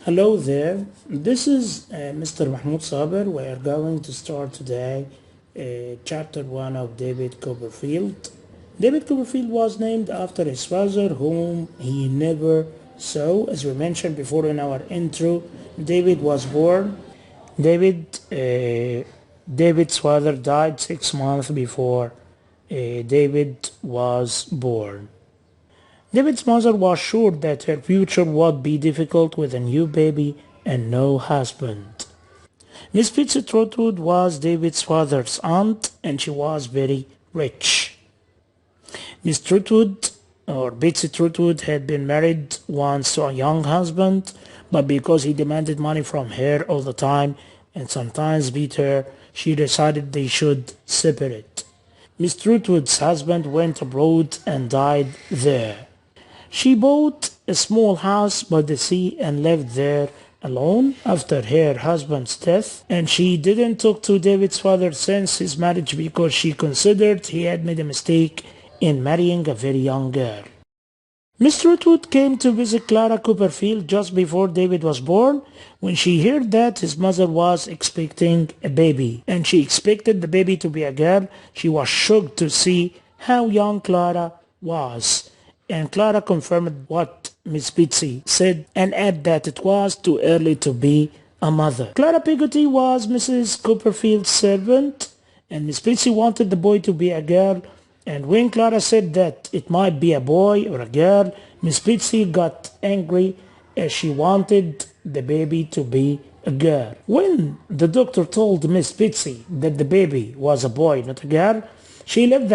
Hello there, this is Mr. Mahmoud Saber. We are going to start today chapter 1 of David Copperfield. David Copperfield was named after his father, whom he never saw. As we mentioned before in our intro, David was born. David, David's father died 6 months before David was born. David's mother was sure that her future would be difficult with a new baby and no husband. Miss Betsy Trotwood was David's father's aunt and she was very rich. Miss Trotwood or Betsy Trotwood had been married once to a young husband, but because he demanded money from her all the time and sometimes beat her, she decided they should separate. Miss Trotwood's husband went abroad and died there. She bought a small house by the sea and lived there alone after her husband's death, and she didn't talk to David's father since his marriage because she considered he had made a mistake in marrying a very young girl. Miss Trotwood came to visit Clara Copperfield just before David was born. When she heard that his mother was expecting a baby, and she expected the baby to be a girl, she was shocked to see how young Clara was. And Clara confirmed what Miss Betsy said and added that it was too early to be a mother. Clara Peggotty was Mrs. Copperfield's servant, and Miss Betsy wanted the boy to be a girl. And when Clara said that it might be a boy or a girl, Miss Betsy got angry as she wanted the baby to be a girl. When the doctor told Miss Betsy that the baby was a boy, not a girl, she left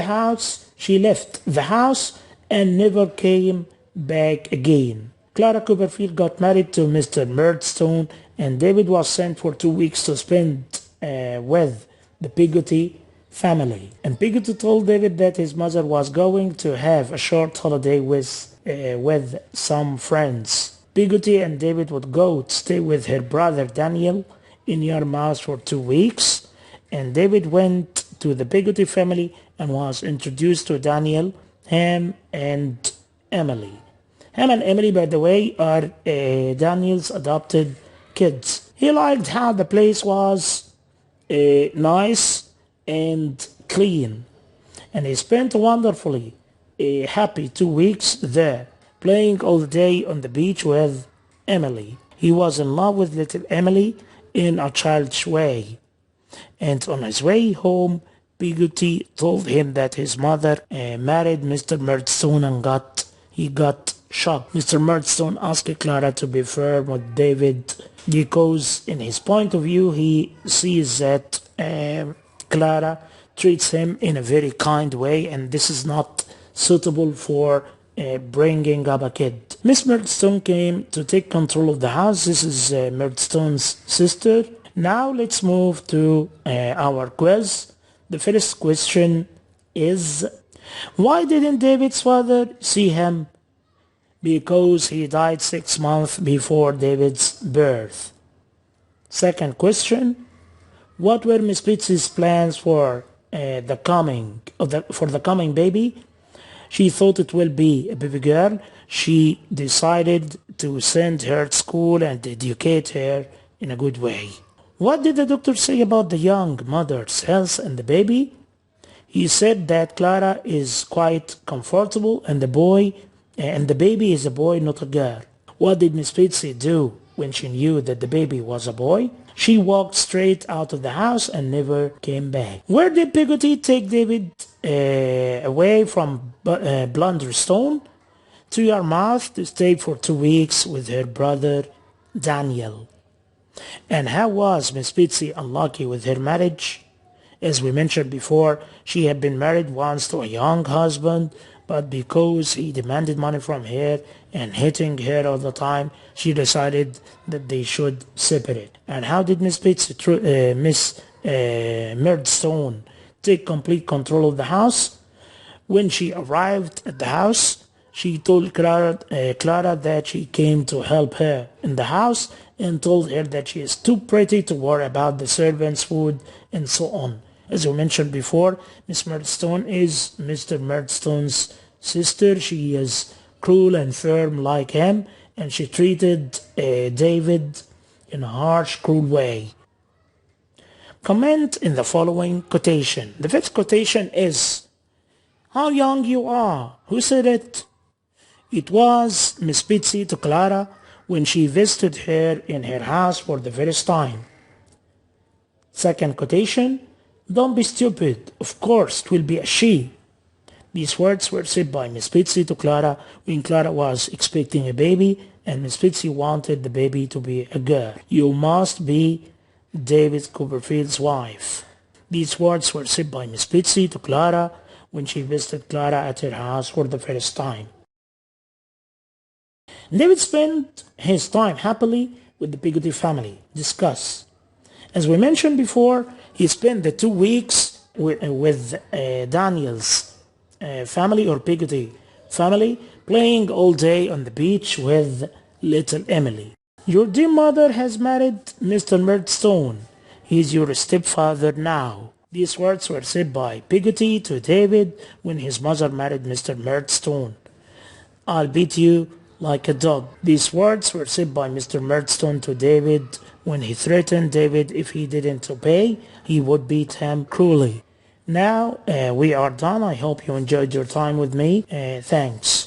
the house. And never came back again. Clara Copperfield got married to Mr. Murdstone, and David was sent for 2 weeks to spend with the Peggotty family. And Peggotty told David that his mother was going to have a short holiday with some friends. Peggotty and David would go to stay with her brother Daniel in Yarmouth for 2 weeks, and David went to the Peggotty family and was introduced to Daniel, Ham and Emily. Ham and Emily, by the way, are Daniel's adopted kids. He liked how the place was nice and clean, and he spent wonderfully happy 2 weeks there, playing all day on the beach with Emily. He was in love with little Emily in a childish way, and on his way home, Peggotty told him that his mother married Mr. Murdstone and he got shocked. Mr. Murdstone asked Clara to be firm with David because in his point of view he sees that Clara treats him in a very kind way and this is not suitable for bringing up a kid. Miss Murdstone came to take control of the house. This is Murdstone's sister. Now let's move to our quiz. The first question is, why didn't David's father see him? Because he died 6 months before David's birth. Second question, what were Miss Betsy's plans for the coming baby? She thought it will be a baby girl. She decided to send her to school and educate her in a good way. What did the doctor say about the young mother's health and the baby? He said that Clara is quite comfortable and the baby is a boy, not a girl. What did Miss Betsy do when she knew that the baby was a boy? She walked straight out of the house and never came back. Where did Peggotty take David away from Blunderstone? To Yarmouth to stay for 2 weeks with her brother Daniel. And how was Miss Betsy unlucky with her marriage? As we mentioned before, she had been married once to a young husband, but because he demanded money from her and hitting her all the time, she decided that they should separate. And how did Miss Murdstone take complete control of the house? When she arrived at the house, she told Clara that she came to help her in the house and told her that she is too pretty to worry about the servants' food and so on. As we mentioned before, Miss Murdstone is Mr. Murdstone's sister. She is cruel and firm like him, and she treated David in a harsh, cruel way. Comment in the following quotation. The fifth quotation is, "How young you are." Who said it? It was Miss Betsy to Clara when she visited her in her house for the first time. Second quotation, "Don't be stupid. Of course, it will be a she." These words were said by Miss Betsy to Clara when Clara was expecting a baby and Miss Betsy wanted the baby to be a girl. "You must be David Copperfield's wife." These words were said by Miss Betsy to Clara when she visited Clara at her house for the first time. David spent his time happily with the Peggotty family. Discuss. As we mentioned before, he spent the 2 weeks with Daniel's family or Peggotty family, playing all day on the beach with little Emily. "Your dear mother has married Mr. Murdstone. He is your stepfather now." These words were said by Peggotty to David when his mother married Mr. Murdstone. "I'll beat you like a dog." These words were said by Mr. Murdstone to David when he threatened David if he didn't obey, he would beat him cruelly. Now we are done. I hope you enjoyed your time with me. Thanks.